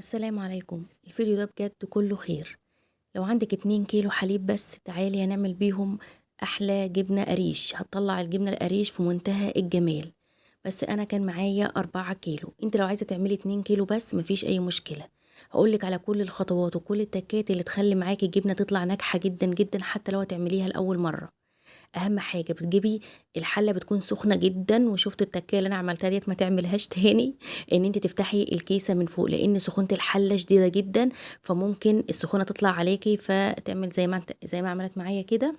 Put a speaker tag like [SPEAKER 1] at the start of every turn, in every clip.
[SPEAKER 1] السلام عليكم. الفيديو ده بجد كله خير. لو عندك 2 كيلو حليب بس تعالي هنعمل بيهم احلى جبنة قريش. هتطلع الجبنة القريش في منتهى الجمال. بس انا كان معايا 4 كيلو. انت لو عايزة تعملي 2 كيلو بس مفيش اي مشكلة. هقولك على كل الخطوات وكل التكات اللي تخلي معاكي الجبنة تطلع ناجحة جدا جدا حتى لو هتعمليها لأول مرة. اهم حاجه بتجيبي الحله بتكون سخنه جدا، وشفتوا التكيه اللي انا عملتها ديت ما تعملهاش تاني. ان انت تفتحي الكيسه من فوق لان سخونه الحله شديده جدا، فممكن السخونه تطلع عليكي فتعمل زي ما عملت معايا كده.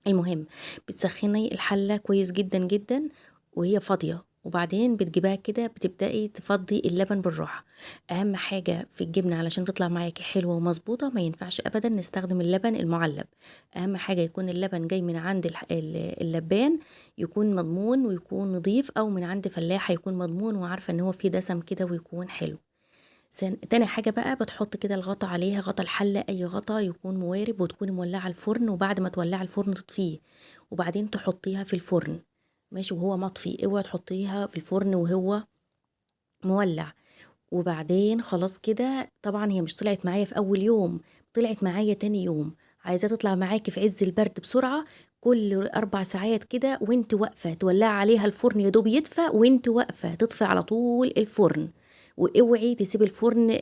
[SPEAKER 1] المهم، بتسخني الحلة كويس جدا جدا وهي فاضية، وبعدين بتجيبها كده بتبدأي تفضي اللبن بالراحة. أهم حاجة في الجبنة علشان تطلع معاكي حلوة ومظبوطة ما ينفعش أبدا نستخدم اللبن المعلب. أهم حاجة يكون اللبن جاي من عند اللبان، يكون مضمون ويكون نظيف، أو من عند فلاحة يكون مضمون وعارفة إن هو فيه دسم كده ويكون حلو. تاني حاجة بقى بتحط كده الغطا عليها، غطا الحلة أي غطا يكون موارب، وتكوني مولعة الفرن، وبعد ما تولعي الفرن تطفيه، وبعدين تحطيها في الفرن. ماشي وهو مطفي، اوعي تحطيها في الفرن وهو مولع. وبعدين خلاص كده، طبعا هي مش طلعت معايا في أول يوم، طلعت معايا تاني يوم. عايزاه تطلع معاكي في عز البرد بسرعة، كل 4 ساعات كده وانت واقفة تولعي عليها الفرن يا دوب يدفى، وانت واقفة تطفي على طول الفرن. واوعي تسيبي الفرن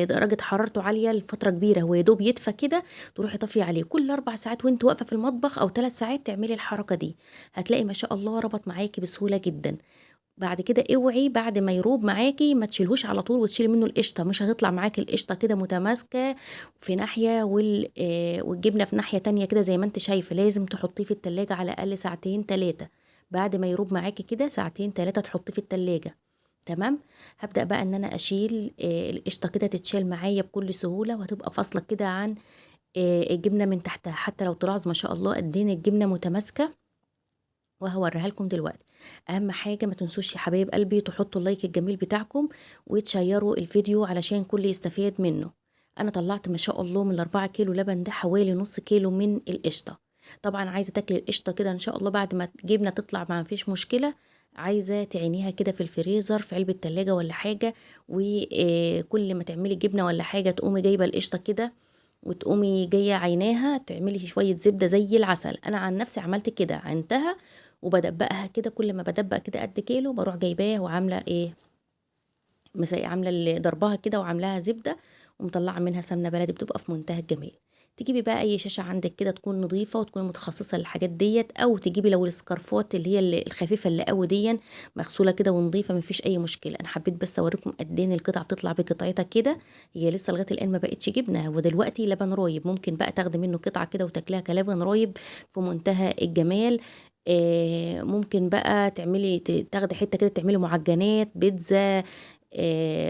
[SPEAKER 1] درجة حرارته عالية لفترة كبيرة، هو يا دوب يدفى كده تروحي طافية عليه. كل 4 ساعات وانت واقفة في المطبخ أو 3 ساعات تعملي الحركة دي، هتلاقي ما شاء الله ربط معاكي بسهولة جدا. بعد كده اوعي بعد ما يروب معاكي ما تشيلهوش على طول وتشيلي منه القشطه، مش هتطلع معاكي القشطه كده متماسكه في ناحيه والجبنه في ناحيه تانية كده زي ما انت شايفه. لازم تحطيه في التلاجة على الاقل ساعتين 3. بعد ما يروب معاكي كده ساعتين 3 تحطيه في التلاجة. تمام. هبدأ بقى ان انا اشيل القشطه كده تتشال معايا بكل سهوله، وهتبقى فاصله كده عن الجبنه من تحتها. حتى لو تلاحظ ما شاء الله قد ايه الجبنه متماسكه، وهوريها لكم دلوقتي. اهم حاجه ما تنسوش يا حبايب قلبي تحطوا اللايك الجميل بتاعكم، وتشيروا الفيديو علشان كل يستفاد منه. انا طلعت ما شاء الله من ال4 كيلو لبن ده حوالي نص كيلو من القشطه. طبعا عايزه تاكلي القشطه كده ان شاء الله بعد ما الجبنه تطلع ما فيش مشكله. عايزه تعينيها كده في الفريزر في علبه تلاجة ولا حاجه، وكل ما تعملي جبنه ولا حاجه تقومي جايبه القشطه كده، وتقومي جايه عيناها تعملي شويه زبده زي العسل. انا عن نفسي عملت كده، عينتها وبدبقها كده. كل ما بدبق كده قد كيلو بروح جايباه وعامله ايه، عامله اللي ضربها كده وعاملاها زبده، ومطلعه منها سمنه بلدي بتبقى في منتهى الجمال. تجيبي بقى اي شاشه عندك كده تكون نظيفه وتكون متخصصه للحاجات ديت، او تجيبي لو السكارفات اللي هي الخفيفه اللي قوي دي مغسوله كده ونظيفه مفيش اي مشكله. انا حبيت بس اوريكم قد ايه القطعه بتطلع بقطعتها كده. هي لسه لغايه الان ما بقتش جبنه، ودلوقتي لبن رايب ممكن بقى تاخدي منه قطعه كده وتاكليها كلبن رايب في منتهى الجمال. ممكن بقى تعملي تاخدي حته كده تعملي معجنات بيتزا،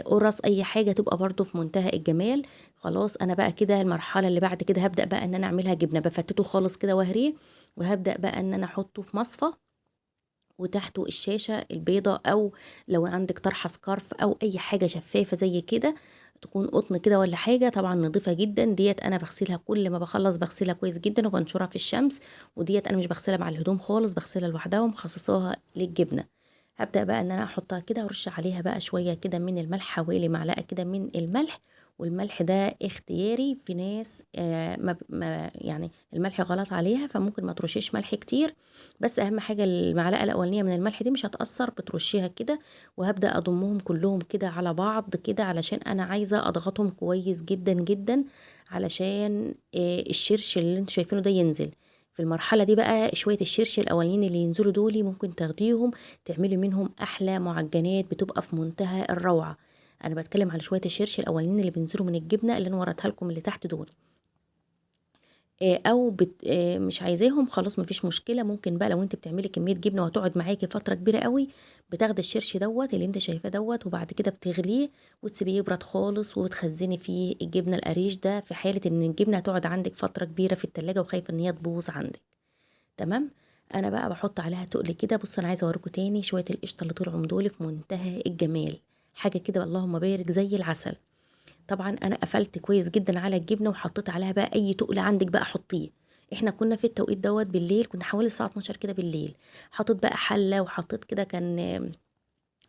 [SPEAKER 1] قرص اي حاجه تبقى برضو في منتهى الجمال. خلاص انا بقى كده المرحله اللي بعد كده هبدا بقى ان انا اعملها جبنه، بفتته خالص كده وهريه، وهبدا بقى ان انا احطه في مصفى، وتحته الشاشه البيضه، او لو عندك طرحه سكارف او اي حاجه شفافه زي كده تكون قطن كده ولا حاجه، طبعا نظيفه جدا ديت. انا بغسلها كل ما بخلص بغسلها كويس جدا وبنشرها في الشمس. وديت انا مش بغسلها مع الهدوم خالص، بغسلها لوحدها ومخصصاها للجبنه. هبدأ بقى ان انا احطها كده وارش عليها بقى شوية كده من الملح، حوالي معلقة كده من الملح. والملح ده اختياري، في ناس ما يعني الملح غلط عليها فممكن ما ترشيش ملح كتير. بس اهم حاجة المعلقة الاولانية من الملح دي مش هتأثر، بترشيها كده. وهبدأ اضمهم كلهم كده على بعض كده علشان انا عايزة اضغطهم كويس جدا جدا، علشان الشرش اللي انتوا شايفينه ده ينزل. في المرحلة دي بقى شوية الشرش الأولين اللي ينزلوا دول ممكن تاخديهم تعملي منهم احلى معجنات بتبقى في منتهى الروعه. انا بتكلم على شويه الشرش الاولين اللي بينزلوا من الجبنه اللي انا وريتها لكم اللي تحت دول. او مش عايزاهم خلاص مفيش مشكله. ممكن بقى لو انت بتعملي كميه جبنه وهتقعد معاكي فتره كبيره قوي، بتاخدي الشرش دوت اللي انت شايفاه دوت، وبعد كده بتغليه وتسيبيه يبرد خالص، وتخزني فيه الجبنه القريش ده في حاله ان الجبنه هتقعد عندك فتره كبيره في التلاجة وخايفه ان هي تبوظ عندك. تمام. انا بقى بحط عليها تقل كده. بص انا عايزه اوريكم تاني شويه القشطه اللي طلعوا دول في منتهى الجمال، حاجه كده اللهم بارك زي العسل. طبعا انا قفلت كويس جدا على الجبنه وحطيت عليها بقى اي تقل عندك بقى حطيه. احنا كنا في التوقيت دوت بالليل، كنا حوالي الساعه 12 كده بالليل. حطيت بقى حله، وحطيت كده كان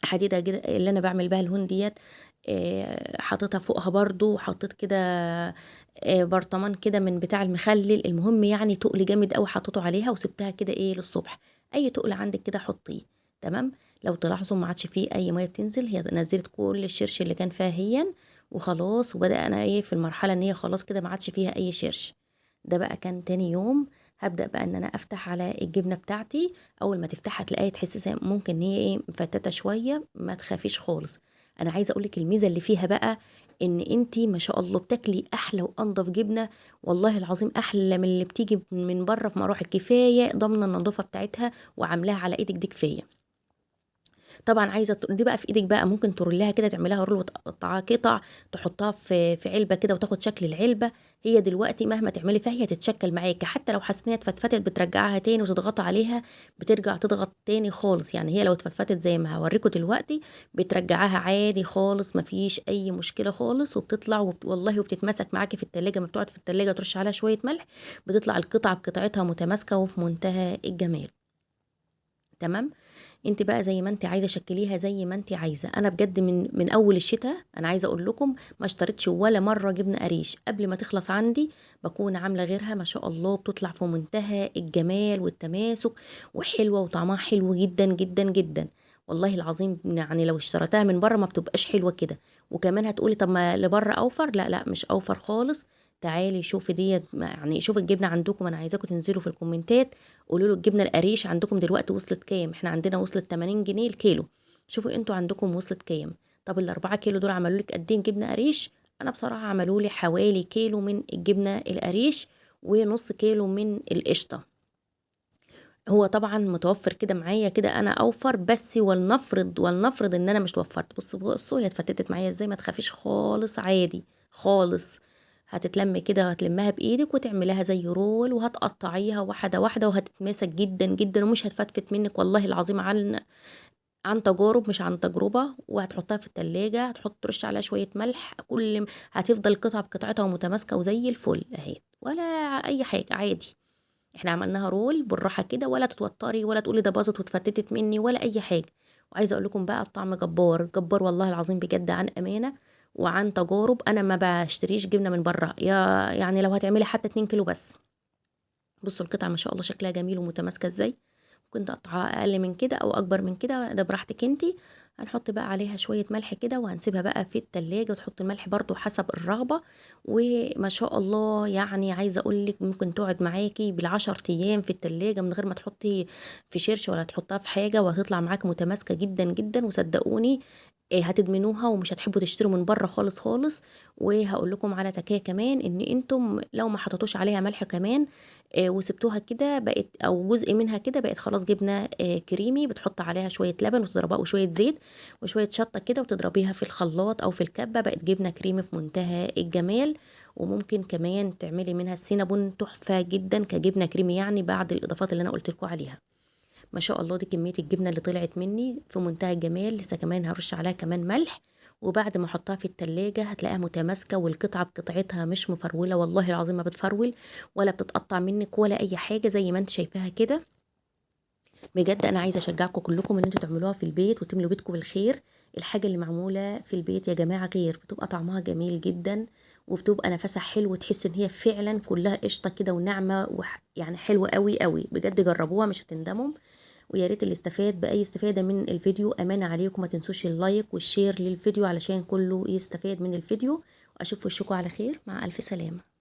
[SPEAKER 1] حديده كده اللي انا بعمل بها الهون ديت، حطيتها فوقها برضو، وحطيت كده برطمان كده من بتاع المخلل، المهم يعني تقل جامد قوي حطيته عليها وسبتها كده ايه للصبح. اي تقل عندك كده حطيه. تمام. لو تلاحظوا ما عادش فيه اي ميه بتنزل، هي نزلت كل الشرش اللي كان فيها هي وخلاص، وبدأ انا ايه في المرحله ان هي خلاص كده ما عادش فيها اي شرش. ده بقى كان تاني يوم. هبدأ بقى ان انا افتح على الجبنه بتاعتي. اول ما تفتحها تلاقيها تحس ممكن ان هي ايه مفتته شويه، ما تخافيش خالص. انا عايزه اقولك الميزه اللي فيها بقى ان انتي ما شاء الله بتاكلي احلى وانضف جبنه. والله العظيم احلى من اللي بتيجي من بره في مراحل، كفايه ضامنه النظافه بتاعتها وعاملاها على ايدك، دي كفايه. طبعا عايزه دي بقى في ايدك بقى، ممكن ترولها كده تعملها رول وتقطعها قطع، تحطها في علبه كده وتاخد شكل العلبه. هي دلوقتي مهما تعملي فيها هي تتشكل معاكي، حتى لو حسيت ان هي اتفتفتت بترجعها تاني وتضغط عليها، بترجع تضغط تاني خالص. يعني هي لو اتفتفتت زي ما هوريكم دلوقتي بترجعها عادي خالص، مفيش اي مشكله خالص، وبتطلع والله وبتتمسك معاكي في التلاجة. ما بتقعد في التلاجة ترش عليها شويه ملح، بتطلع القطعه بقطعتها متماسكه وفي منتهى الجمال. تمام. انت بقى زي ما انت عايزه شكليها زي ما انت عايزه. انا بجد من اول الشتاء انا عايزه اقول لكم ما اشتريتش ولا مره جبنه قريش قبل ما تخلص عندي. بكون عامله غيرها ما شاء الله، بتطلع في منتهى الجمال والتماسك، وحلوه وطعمها حلو جدا جدا جدا. والله العظيم يعني لو اشتريتها من بره ما بتبقاش حلوه كده. وكمان هتقولي طب ما اللي بره اوفر، لا لا مش اوفر خالص. تعالي شوفي ديت، يعني شوفي الجبنه عندكم. انا عايزاكم تنزلوا في الكومنتات قولوا له الجبنه القريش عندكم دلوقتي وصلت كام. احنا عندنا وصلت 80 جنيه الكيلو. شوفوا انتوا عندكم وصلت كام. طب ال4 كيلو دول عملوا لك قد ايه جبنه قريش؟ انا بصراحه عملوا لي حوالي كيلو من الجبنه القريش ونص كيلو من القشطه. هو طبعا متوفر كده معايا كده انا اوفر، بس ولنفرض ان انا مش وفرت. بصوا هي اتفتتت معايا ازاي، ما تخافيش خالص عادي خالص. هتتلم كده، هتلمها بايدك وتعملها زي رول وهتقطعيها واحده واحده وهتتماسك جدا جدا ومش هتفتفت منك والله العظيم، عن تجارب مش عن تجربه. وهتحطها في التلاجة، هتحط ترش عليها شويه ملح، هتفضل قطعه بقطعتها متماسكه وزي الفل اهي، ولا اي حاجه عادي. احنا عملناها رول بالراحه كده، ولا تتوتري ولا تقولي ده باظت واتفتتت مني ولا اي حاجه. وعايزه اقول لكم بقى الطعم جبار جبار والله العظيم بجد، عن امانه وعن تجارب. انا ما بشتريش جبنه من بره، يعني لو هتعملي حتى 2 كيلو بس. بصوا القطعه ما شاء الله شكلها جميل ومتماسكه ازاي. ممكن تقطعها اقل من كده او اكبر من كده، ده براحتك انتي. هنحط بقى عليها شوية ملح كده وهنسيبها بقى في التلاجة، وتحط الملح برضو حسب الرغبة. وما شاء الله يعني عايزة اقولك ممكن تقعد معاكي بال10 ايام في التلاجة من غير ما تحطي في شرش ولا تحطها في حاجة، وهتطلع معاك متماسكة جدا جدا. وصدقوني هتدمنوها ومش هتحبوا تشتروا من بره خالص خالص. وهقول لكم على تكايه كمان، ان انتم لو ما حطيتوش عليها ملح كمان وسبتوها كده بقت، او جزء منها كده بقت خلاص جبنه كريمي، بتحط عليها شويه لبن وتضربها وشويه زيت وشويه شطه كده وتضربيها في الخلاط او في الكبه، بقت جبنه كريمي في منتهى الجمال. وممكن كمان تعملي منها السينابون تحفه جدا كجبنه كريمي، يعني بعد الاضافات اللي انا قلت لكم عليها. ما شاء الله دي كميه الجبنه اللي طلعت مني في منتهى الجمال. لسه كمان هرش عليها كمان ملح، وبعد ما احطها في التلاجة هتلاقيها متماسكة والقطعة بقطعتها مش مفرولة، والله العظيم ما بتفرول ولا بتتقطع منك ولا اي حاجة زي ما انت شايفاها كده. بجد انا عايزة اشجعكم كلكم ان انتوا تعملوها في البيت وتملوا بيتكم بالخير. الحاجة اللي معمولة في البيت يا جماعة غير، بتبقى طعمها جميل جدا وبتبقى نفسها حلو، وتحس ان هي فعلا كلها قشطة كده وناعمة يعني حلوة قوي قوي. بجد جربوها مش هتندموا. ويا ريت اللي استفاد بأي استفادة من الفيديو أمانة عليكم ما تنسوش اللايك والشير للفيديو علشان كله يستفاد من الفيديو. وأشوف وشكم على خير، مع ألف سلامة.